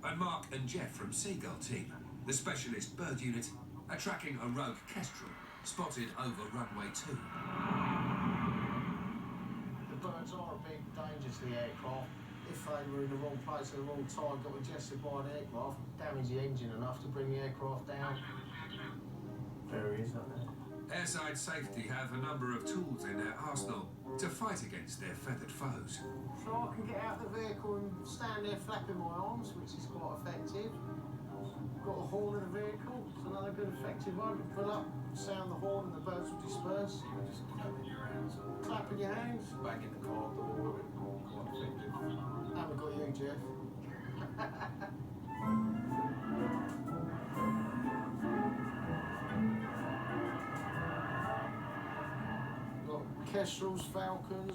and Mark and Jeff from Seagull Team. The specialist bird unit are tracking a rogue kestrel spotted over runway 2. The birds are a big danger to the aircraft. If they were in the wrong place at the wrong time, got ingested by an aircraft, damage the engine enough to bring the aircraft down. There he is, isn't there? Airside Safety have a number of tools in their arsenal to fight against their feathered foes. So I can get out of the vehicle and stand there flapping my arms, which is quite effective. Got a horn in the vehicle, it's another good effective one. Pull up, sound the horn and the birds will disperse. Just clapping your hands or Clapping your hands. banging the car door, quite effective. Haven't got you, Jeff. Got kestrels, falcons.